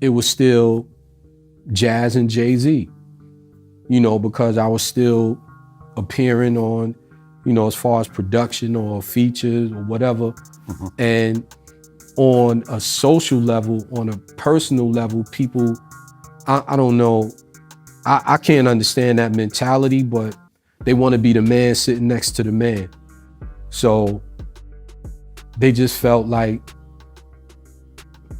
it was still Jazz and Jay-Z, because I was still appearing on, as far as production or features or whatever. Mm-hmm. And on a social level, on a personal level, people, I don't know, I can't understand that mentality, but they want to be the man sitting next to the man. So they just felt like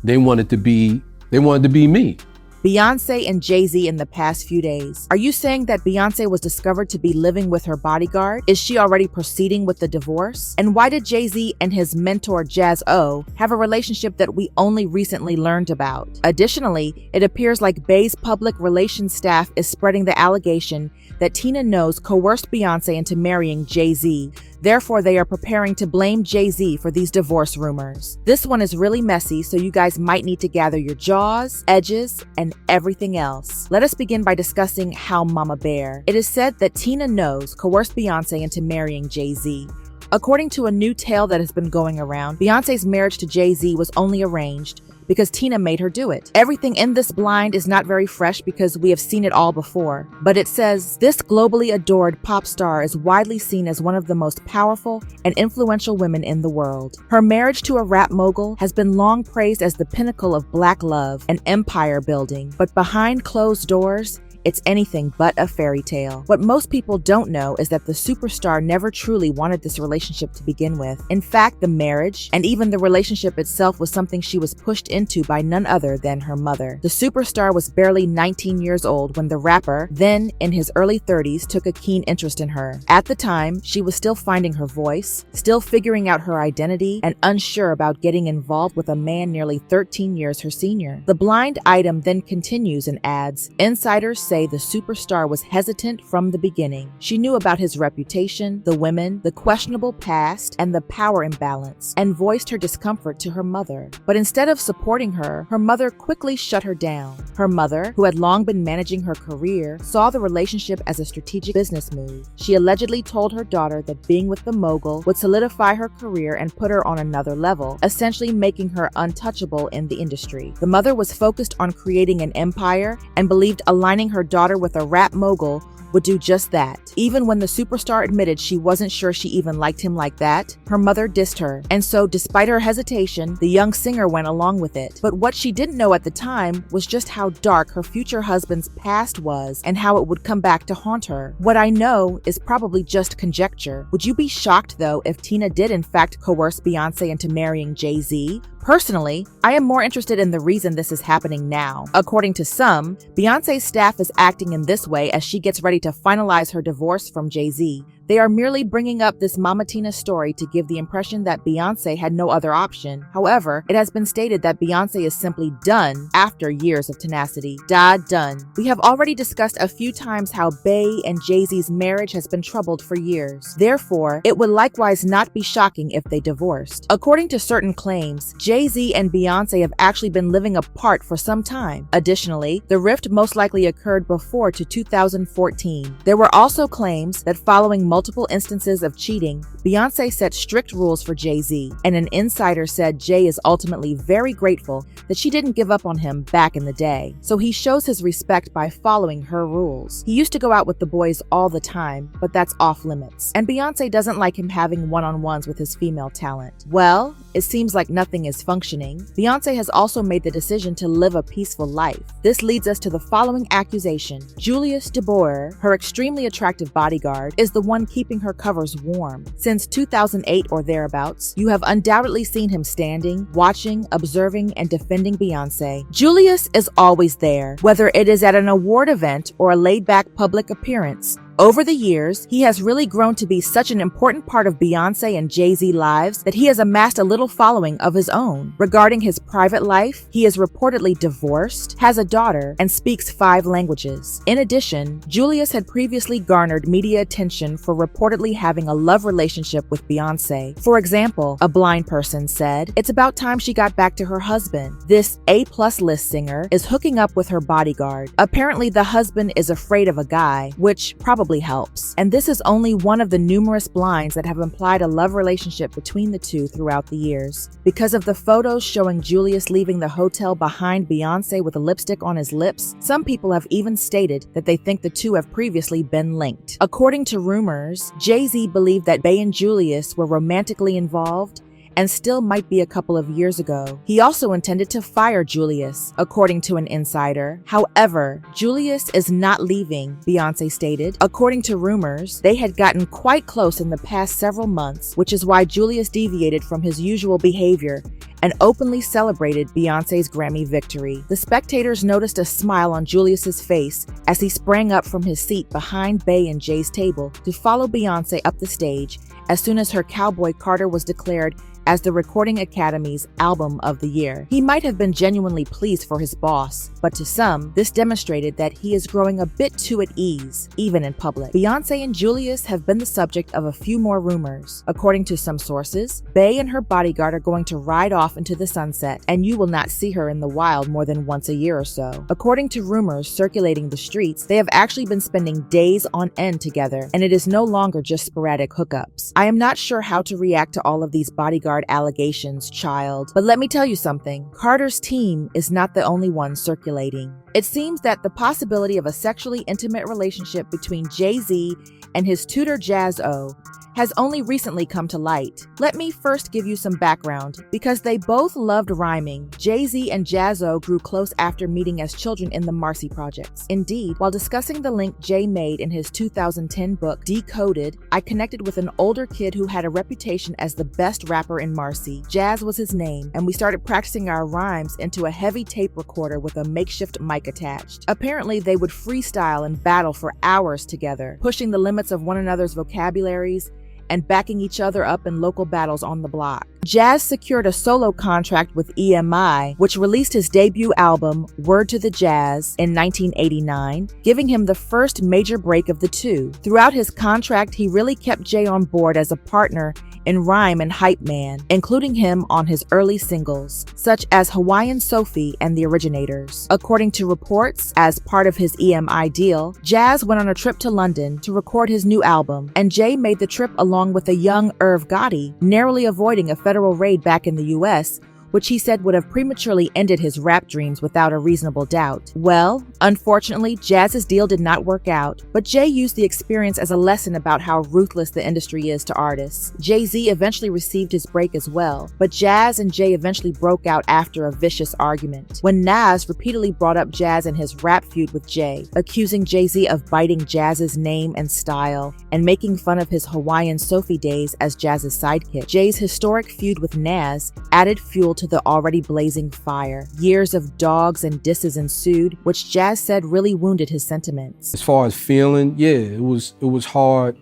they wanted to be me. Beyonce and Jay-Z in the past few days. Are you saying that Beyonce was discovered to be living with her bodyguard? Is she already proceeding with the divorce? And why did Jay-Z and his mentor Jaz-O have a relationship that we only recently learned about? Additionally, it appears like Bey's public relations staff is spreading the allegation that Tina Knowles coerced Beyonce into marrying Jay-Z. Therefore, they are preparing to blame Jay-Z for these divorce rumors. This one is really messy, so you guys might need to gather your jaws, edges, and everything else. Let us begin by discussing how Mama Bear. It is said that Tina Knowles coerced Beyonce into marrying Jay-Z. According to a new tale that has been going around, Beyonce's marriage to Jay-Z was only arranged because Tina made her do it. Everything in this blind is not very fresh because we have seen it all before, but it says, this globally adored pop star is widely seen as one of the most powerful and influential women in the world. Her marriage to a rap mogul has been long praised as the pinnacle of Black love and empire building, but behind closed doors, it's anything but a fairy tale. What most people don't know is that the superstar never truly wanted this relationship to begin with. In fact, the marriage, and even the relationship itself, was something she was pushed into by none other than her mother. The superstar was barely 19 years old when the rapper, then in his early 30s, took a keen interest in her. At the time, she was still finding her voice, still figuring out her identity, and unsure about getting involved with a man nearly 13 years her senior. The blind item then continues and adds, insiders say the superstar was hesitant from the beginning. She knew about his reputation, the women, the questionable past, and the power imbalance, and voiced her discomfort to her mother. But instead of supporting her, her mother quickly shut her down. Her mother, who had long been managing her career, saw the relationship as a strategic business move. She allegedly told her daughter that being with the mogul would solidify her career and put her on another level, essentially making her untouchable in the industry. The mother was focused on creating an empire and believed aligning her daughter with a rap mogul would do just that. Even when the superstar admitted she wasn't sure she even liked him like that, her mother dissed her. And so, despite her hesitation, the young singer went along with it. But what she didn't know at the time was just how dark her future husband's past was and how it would come back to haunt her. What I know is probably just conjecture. Would you be shocked, though, if Tina did in fact coerce Beyonce into marrying Jay-Z? Personally, I am more interested in the reason this is happening now. According to some, Beyonce's staff is acting in this way as she gets ready to finalize her divorce from Jay-Z. They are merely bringing up this Mama Tina story to give the impression that Beyonce had no other option. However, it has been stated that Beyonce is simply done after years of tenacity. Done. We have already discussed a few times how Bey and Jay-Z's marriage has been troubled for years. Therefore, it would likewise not be shocking if they divorced. According to certain claims, Jay-Z and Beyonce have actually been living apart for some time. Additionally, the rift most likely occurred before to 2014. There were also claims that following multiple instances of cheating, Beyonce set strict rules for Jay-Z, and an insider said Jay is ultimately very grateful that she didn't give up on him back in the day. So he shows his respect by following her rules. He used to go out with the boys all the time, but that's off limits. And Beyonce doesn't like him having one-on-ones with his female talent. Well, it seems like nothing is functioning. Beyonce has also made the decision to live a peaceful life. This leads us to the following accusation. Julius, her extremely attractive bodyguard, is the one keeping her covers warm. Since 2008 or thereabouts, you have undoubtedly seen him standing, watching, observing, and defending Beyonce. Julius is always there, whether it is at an award event or a laid-back public appearance. Over the years, he has really grown to be such an important part of Beyonce and Jay-Z lives that he has amassed a little following of his own. Regarding his private life, he is reportedly divorced, has a daughter, and speaks 5 languages. In addition, Julius had previously garnered media attention for reportedly having a love relationship with Beyonce. For example, a blind person said, "It's about time she got back to her husband." This A+ list singer is hooking up with her bodyguard. Apparently, the husband is afraid of a guy, which probably probably helps. And this is only one of the numerous blinds that have implied a love relationship between the two throughout the years. Because of the photos showing Julius leaving the hotel behind Beyonce with a lipstick on his lips, some people have even stated that they think the two have previously been linked. According to rumors, Jay-Z believed that Bey and Julius were romantically involved and still might be a couple of years ago. He also intended to fire Julius, according to an insider. However, Julius is not leaving, Beyonce stated. According to rumors, they had gotten quite close in the past several months, which is why Julius deviated from his usual behavior and openly celebrated Beyonce's Grammy victory. The spectators noticed a smile on Julius's face as he sprang up from his seat behind Bey and Jay's table to follow Beyonce up the stage as soon as her Cowboy Carter was declared as the Recording Academy's Album of the Year. He might have been genuinely pleased for his boss, but to some, this demonstrated that he is growing a bit too at ease, even in public. Beyonce and Julius have been the subject of a few more rumors. According to some sources, Bey and her bodyguard are going to ride off into the sunset, and you will not see her in the wild more than once a year or so. According to rumors circulating the streets, they have actually been spending days on end together, and it is no longer just sporadic hookups. I am not sure how to react to all of these bodyguard allegations, child, but let me tell you something. Carter's team is not the only one circulating. It seems that the possibility of a sexually intimate relationship between Jay-Z and his tutor Jaz-O has only recently come to light. Let me first give you some background. Because they both loved rhyming, Jay-Z and Jaz-O grew close after meeting as children in the Marcy projects. Indeed, while discussing the link Jay made in his 2010 book, Decoded, I connected with an older kid who had a reputation as the best rapper in Marcy. Jazz was his name, and we started practicing our rhymes into a heavy tape recorder with a makeshift mic attached. Apparently, they would freestyle and battle for hours together, pushing the limits of one another's vocabularies and backing each other up in local battles on the block. Jazz secured a solo contract with EMI, which released his debut album, Word to the Jazz, in 1989, giving him the first major break of the two. Throughout his contract, he really kept Jay on board as a partner in rhyme and hype man, including him on his early singles, such as Hawaiian Sophie and The Originators. According to reports, as part of his EMI deal, Jazz went on a trip to London to record his new album, and Jay made the trip along with a young Irv Gotti, narrowly avoiding a federal raid back in the US, which he said would have prematurely ended his rap dreams without a reasonable doubt. Well, unfortunately, Jazz's deal did not work out, but Jay used the experience as a lesson about how ruthless the industry is to artists. Jay-Z eventually received his break as well, but Jazz and Jay eventually broke out after a vicious argument, when Nas repeatedly brought up Jazz in his rap feud with Jay, accusing Jay-Z of biting Jazz's name and style, and making fun of his Hawaiian Sophie days as Jazz's sidekick. Jay's historic feud with Nas added fuel to the already blazing fire. Years of dogs and disses ensued, which Jazz said really wounded his sentiments. As far as feeling, yeah, it was hard.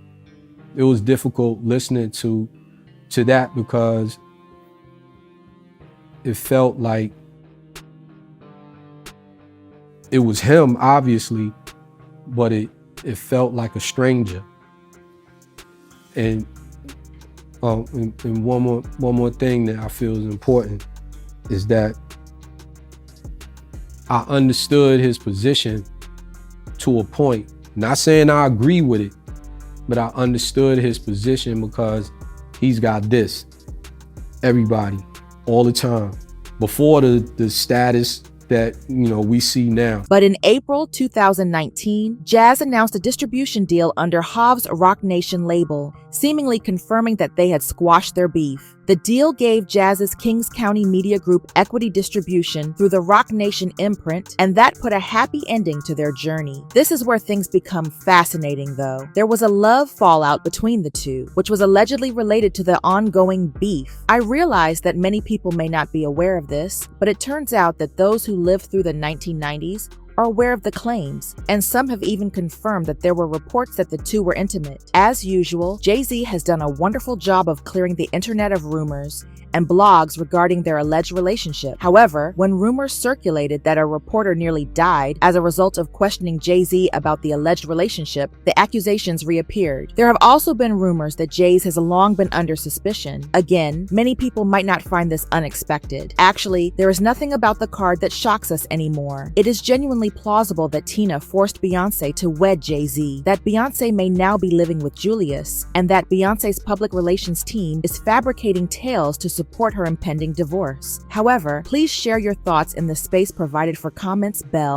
It was difficult listening to that because it felt like it was him, obviously, but it felt like a stranger. And one more thing that I feel is important is that I understood his position to a point. Not saying I agree with it, but I understood his position because he's got this. Everybody, all the time. Before the status that we see now. But in April 2019, Jazz announced a distribution deal under Hov's Rock Nation label, seemingly confirming that they had squashed their beef. The deal gave Jazz's Kings County Media Group equity distribution through the Rock Nation imprint, and that put a happy ending to their journey. This is where things become fascinating, though. There was a love fallout between the two, which was allegedly related to the ongoing beef. I realize that many people may not be aware of this, but it turns out that those who lived through the 1990s are aware of the claims, and some have even confirmed that there were reports that the two were intimate. As usual, Jay-Z has done a wonderful job of clearing the internet of rumors and blogs regarding their alleged relationship. However, when rumors circulated that a reporter nearly died as a result of questioning Jay-Z about the alleged relationship, the accusations reappeared. There have also been rumors that Jayz has long been under suspicion. Again, many people might not find this unexpected. Actually, there is nothing about the card that shocks us anymore. It is genuinely plausible that Tina forced Beyonce to wed Jay-Z, that Beyonce may now be living with Julius, and that Beyonce's public relations team is fabricating tales to support her impending divorce. However, please share your thoughts in the space provided for comments, bell,